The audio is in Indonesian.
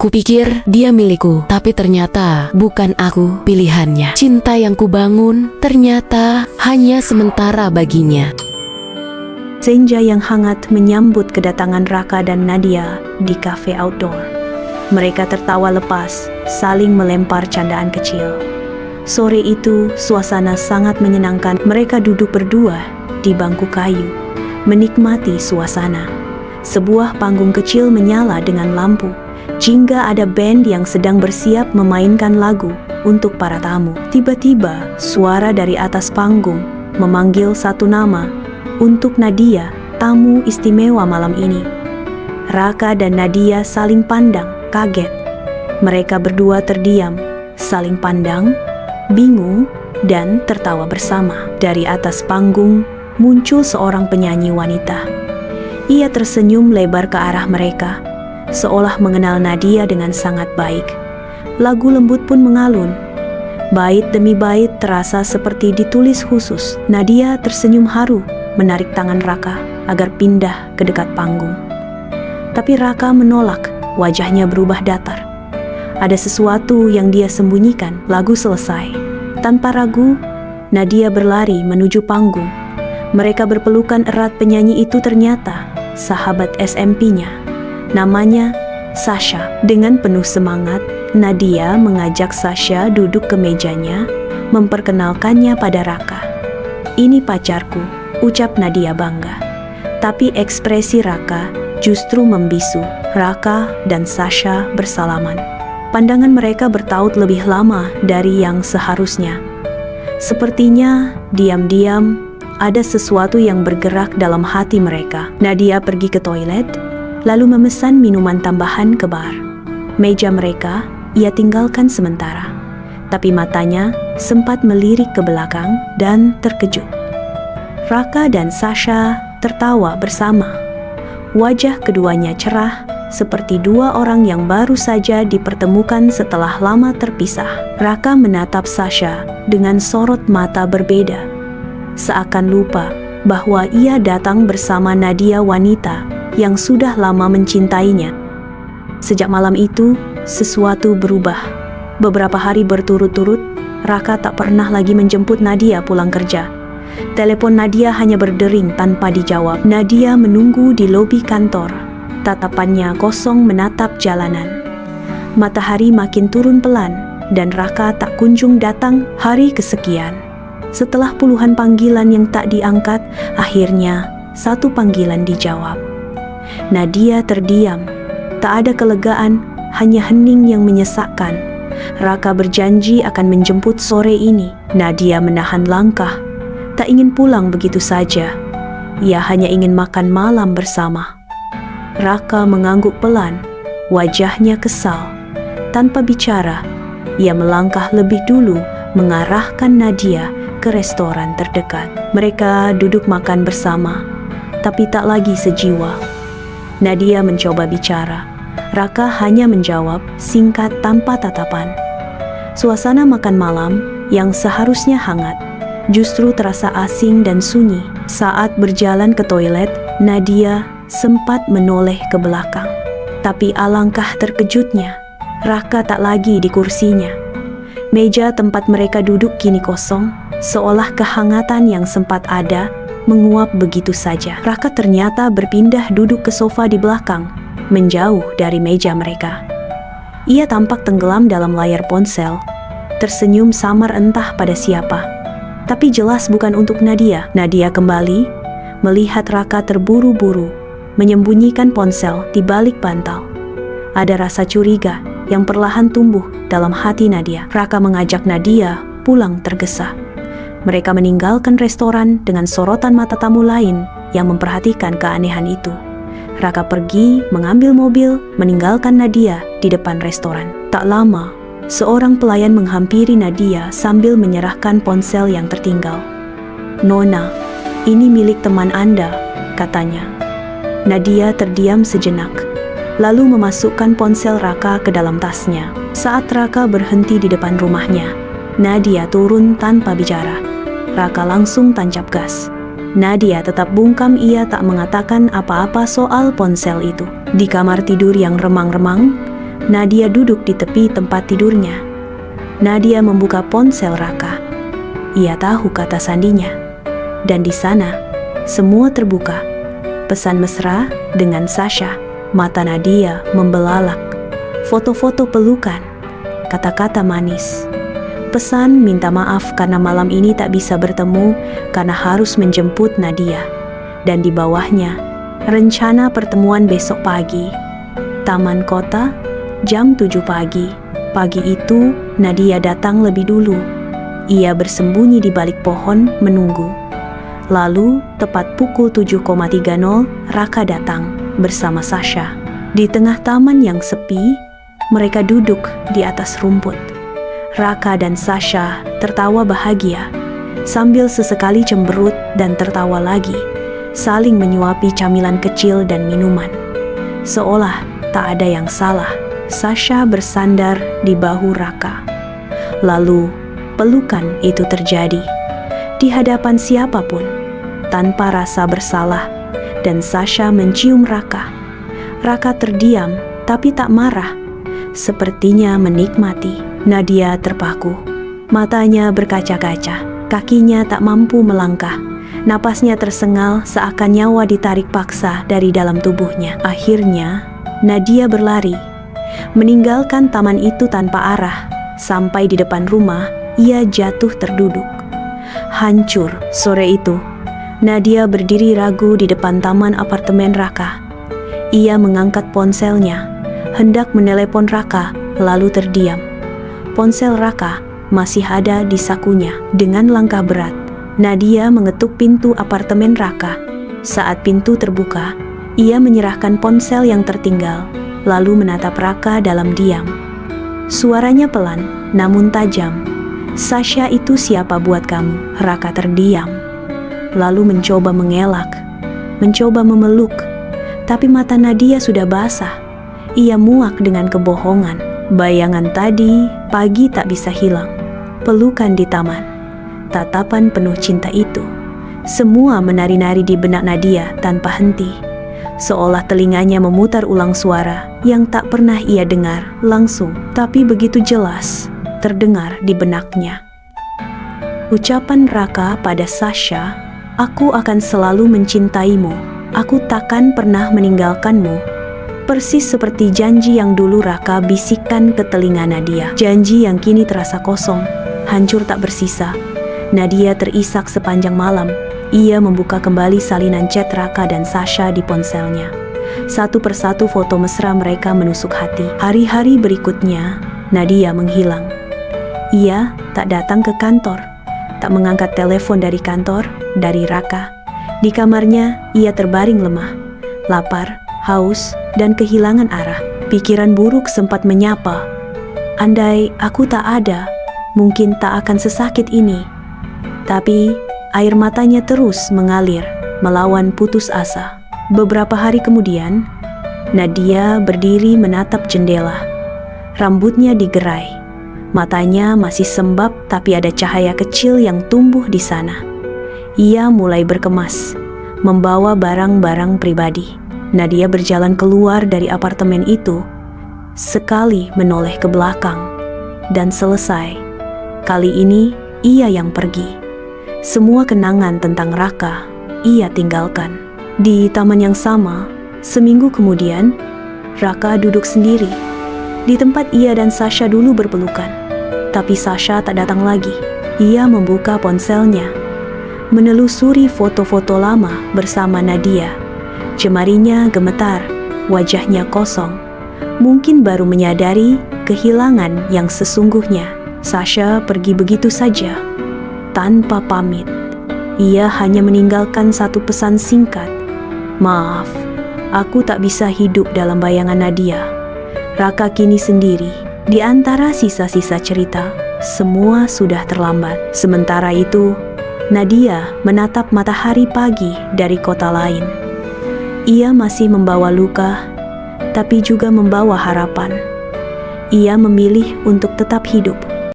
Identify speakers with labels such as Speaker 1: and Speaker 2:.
Speaker 1: Kupikir dia milikku, tapi ternyata bukan aku pilihannya. Cinta yang kubangun ternyata hanya sementara baginya.
Speaker 2: Senja yang hangat menyambut kedatangan Raka dan Nadia di kafe outdoor. Mereka tertawa lepas, saling melempar candaan kecil. Sore itu, suasana sangat menyenangkan. Mereka duduk berdua di bangku kayu, menikmati suasana. Sebuah panggung kecil menyala dengan lampu. Jingga ada band yang sedang bersiap memainkan lagu untuk para tamu. Tiba-tiba, suara dari atas panggung memanggil satu nama untuk Nadia, tamu istimewa malam ini. Raka dan Nadia saling pandang, kaget. Mereka berdua terdiam, saling pandang, bingung, dan tertawa bersama. Dari atas panggung, muncul seorang penyanyi wanita. Ia tersenyum lebar ke arah mereka, seolah mengenal Nadia dengan sangat baik. Lagu lembut pun mengalun. Bait demi bait terasa seperti ditulis khusus. Nadia tersenyum haru, menarik tangan Raka agar pindah ke dekat panggung. Tapi Raka menolak, wajahnya berubah datar. Ada sesuatu yang dia sembunyikan. Lagu selesai. Tanpa ragu, Nadia berlari menuju panggung. Mereka berpelukan erat. Penyanyi itu ternyata sahabat SMP-nya. Namanya Sasha. Dengan penuh semangat, Nadia mengajak Sasha duduk ke mejanya, memperkenalkannya pada Raka. "Ini pacarku," ucap Nadia bangga. Tapi ekspresi Raka justru membisu. Raka dan Sasha bersalaman. Pandangan mereka bertaut lebih lama dari yang seharusnya. Sepertinya diam-diam ada sesuatu yang bergerak dalam hati mereka. Nadia pergi ke toilet, lalu memesan minuman tambahan ke bar. Meja mereka ia tinggalkan sementara, tapi matanya sempat melirik ke belakang dan terkejut. Raka dan Sasha tertawa bersama. Wajah keduanya cerah, seperti dua orang yang baru saja dipertemukan setelah lama terpisah. Raka menatap Sasha dengan sorot mata berbeda, seakan lupa bahwa ia datang bersama Nadia, wanita yang sudah lama mencintainya. Sejak malam itu, sesuatu berubah. Beberapa hari berturut-turut, Raka tak pernah lagi menjemput Nadia pulang kerja. Telepon Nadia hanya berdering tanpa dijawab. Nadia menunggu di lobi kantor. Tatapannya kosong menatap jalanan. Matahari makin turun pelan, dan Raka tak kunjung datang hari kesekian. Setelah puluhan panggilan yang tak diangkat, akhirnya satu panggilan dijawab. Nadia terdiam. Tak ada kelegaan, hanya hening yang menyesakkan. Raka berjanji akan menjemput sore ini. Nadia menahan langkah. Tak ingin pulang begitu saja. Ia hanya ingin makan malam bersama. Raka mengangguk pelan, wajahnya kesal. Tanpa bicara, ia melangkah lebih dulu, mengarahkan Nadia ke restoran terdekat. Mereka duduk makan bersama, tapi tak lagi sejiwa. Nadia mencoba bicara. Raka hanya menjawab singkat tanpa tatapan. Suasana makan malam yang seharusnya hangat justru terasa asing dan sunyi. Saat berjalan ke toilet, Nadia sempat menoleh ke belakang. Tapi alangkah terkejutnya, Raka tak lagi di kursinya. Meja tempat mereka duduk kini kosong, seolah kehangatan yang sempat ada menguap begitu saja. Raka ternyata berpindah duduk ke sofa di belakang, menjauh dari meja mereka. Ia tampak tenggelam dalam layar ponsel, tersenyum samar entah pada siapa. Tapi jelas bukan untuk Nadia. Nadia kembali, melihat Raka terburu-buru, menyembunyikan ponsel di balik bantal. Ada rasa curiga yang perlahan tumbuh dalam hati Nadia. Raka mengajak Nadia pulang tergesa. Mereka meninggalkan restoran dengan sorotan mata tamu lain yang memperhatikan keanehan itu. Raka pergi mengambil mobil, meninggalkan Nadia di depan restoran. Tak lama, seorang pelayan menghampiri Nadia sambil menyerahkan ponsel yang tertinggal. "Nona, ini milik teman Anda," katanya. Nadia terdiam sejenak, lalu memasukkan ponsel Raka ke dalam tasnya. Saat Raka berhenti di depan rumahnya, Nadia turun tanpa bicara. Raka langsung tancap gas. Nadia tetap bungkam, ia tak mengatakan apa-apa soal ponsel itu. Di kamar tidur yang remang-remang, Nadia duduk di tepi tempat tidurnya. Nadia membuka ponsel Raka. Ia tahu kata sandinya. Dan di sana, semua terbuka. Pesan mesra dengan Sasha. Mata Nadia membelalak. Foto-foto pelukan. Kata-kata manis. Pesan minta maaf karena malam ini tak bisa bertemu karena harus menjemput Nadia. Dan di bawahnya, rencana pertemuan besok pagi. Taman kota, jam 7 pagi. Pagi itu, Nadia datang lebih dulu. Ia bersembunyi di balik pohon menunggu. Lalu, tepat pukul 7.30, Raka datang bersama Sasha. Di tengah taman yang sepi, mereka duduk di atas rumput. Raka dan Sasha tertawa bahagia, sambil sesekali cemberut dan tertawa lagi, saling menyuapi camilan kecil dan minuman. Seolah tak ada yang salah. Sasha bersandar di bahu Raka. Lalu, pelukan itu terjadi. Di hadapan siapapun, tanpa rasa bersalah, dan Sasha mencium Raka. Raka terdiam, tapi tak marah. Sepertinya menikmati. Nadia terpaku. Matanya berkaca-kaca. Kakinya tak mampu melangkah. Napasnya tersengal seakan nyawa ditarik paksa dari dalam tubuhnya. Akhirnya, Nadia berlari. Meninggalkan taman itu tanpa arah. Sampai di depan rumah, ia jatuh terduduk. Hancur. Sore itu, Nadia berdiri ragu di depan taman apartemen Raka. Ia mengangkat ponselnya, hendak menelepon Raka, lalu terdiam. Ponsel Raka masih ada di sakunya. Dengan langkah berat, Nadia mengetuk pintu apartemen Raka. Saat pintu terbuka, ia menyerahkan ponsel yang tertinggal, lalu menatap Raka dalam diam. Suaranya pelan, namun tajam. "Sasha itu siapa buat kamu?" Raka terdiam, lalu mencoba mengelak, mencoba memeluk. Tapi mata Nadia sudah basah. Ia muak dengan kebohongan. Bayangan tadi pagi tak bisa hilang. Pelukan di taman, tatapan penuh cinta itu, semua menari-nari di benak Nadia tanpa henti. Seolah telinganya memutar ulang suara yang tak pernah ia dengar langsung, tapi begitu jelas terdengar di benaknya. Ucapan Raka pada Sasha, "Aku akan selalu mencintaimu, aku takkan pernah meninggalkanmu." Persis seperti janji yang dulu Raka bisikkan ke telinga Nadia. Janji yang kini terasa kosong, hancur tak bersisa. Nadia terisak sepanjang malam. Ia membuka kembali salinan chat Raka dan Sasha di ponselnya. Satu persatu foto mesra mereka menusuk hati. Hari-hari berikutnya, Nadia menghilang. Ia tak datang ke kantor, tak mengangkat telepon dari kantor, dari Raka. Di kamarnya, ia terbaring lemah, lapar, haus, dan kehilangan arah. Pikiran buruk sempat menyapa. Andai aku tak ada, mungkin tak akan sesakit ini. Tapi, air matanya terus mengalir, melawan putus asa. Beberapa hari kemudian, Nadia berdiri menatap jendela. Rambutnya digerai. Matanya masih sembab, tapi ada cahaya kecil yang tumbuh di sana. Ia mulai berkemas, membawa barang-barang pribadi. Nadia berjalan keluar dari apartemen itu, sekali menoleh ke belakang, dan selesai. Kali ini, ia yang pergi. Semua kenangan tentang Raka, ia tinggalkan. Di taman yang sama, seminggu kemudian, Raka duduk sendiri, di tempat ia dan Sasha dulu berpelukan. Tapi Sasha tak datang lagi. Ia membuka ponselnya, menelusuri foto-foto lama bersama Nadia. Jemarinya gemetar, wajahnya kosong. Mungkin baru menyadari kehilangan yang sesungguhnya. Sasha pergi begitu saja, tanpa pamit. Ia hanya meninggalkan satu pesan singkat. "Maaf, aku tak bisa hidup dalam bayangan Nadia." Raka kini sendiri. Di antara sisa-sisa cerita, semua sudah terlambat. Sementara itu, Nadia menatap matahari pagi dari kota lain. Ia masih membawa luka, tapi juga membawa harapan. Ia memilih untuk tetap hidup,